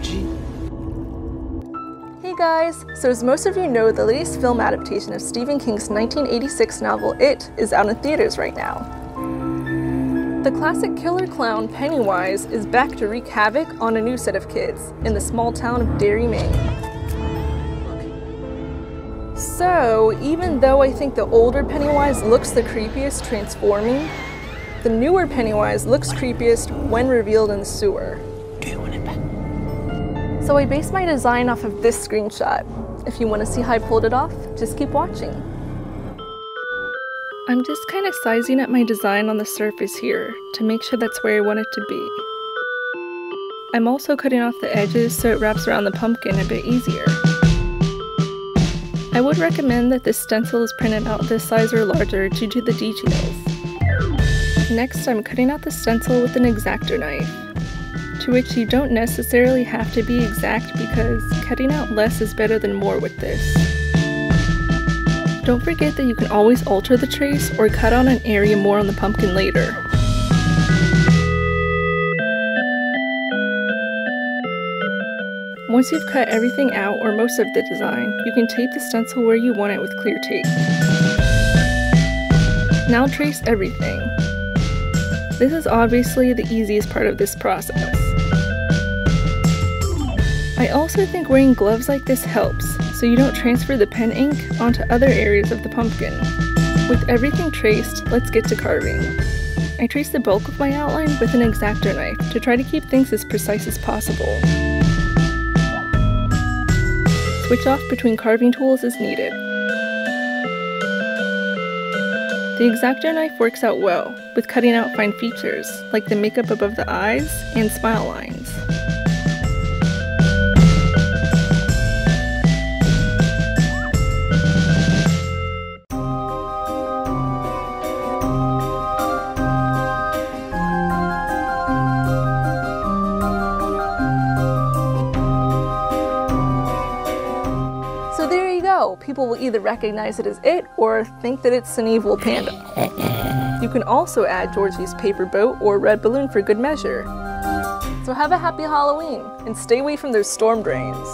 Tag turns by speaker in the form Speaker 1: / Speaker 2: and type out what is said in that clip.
Speaker 1: Georgie?
Speaker 2: Hey guys! So as most of you know, the latest film adaptation of Stephen King's 1986 novel It is out in theaters right now. The classic killer clown Pennywise is back to wreak havoc on a new set of kids in the small town of Derry, Maine. So, even though I think the older Pennywise looks the creepiest transforming, the newer Pennywise looks creepiest when revealed in the sewer.
Speaker 1: Do you want it back?
Speaker 2: So I based my design off of this screenshot. If you want to see how I pulled it off, just keep watching. I'm just kind of sizing up my design on the surface here to make sure that's where I want it to be. I'm also cutting off the edges so it wraps around the pumpkin a bit easier. I would recommend that this stencil is printed out this size or larger due to the details. Next, I'm cutting out the stencil with an Xacto knife, to which you don't necessarily have to be exact because cutting out less is better than more with this. Don't forget that you can always alter the trace or cut out an area more on the pumpkin later. Once you've cut everything out or most of the design, you can tape the stencil where you want it with clear tape. Now trace everything. This is obviously the easiest part of this process. I also think wearing gloves like this helps, so you don't transfer the pen ink onto other areas of the pumpkin. With everything traced, let's get to carving. I traced the bulk of my outline with an Xacto knife to try to keep things as precise as possible. Switch off between carving tools as needed. The Xacto knife works out well with cutting out fine features, like the makeup above the eyes and smile lines. So there you go. People will either recognize it as it or think that it's an evil panda. You can also add Georgie's paper boat or red balloon for good measure. So have a happy Halloween and stay away from those storm drains.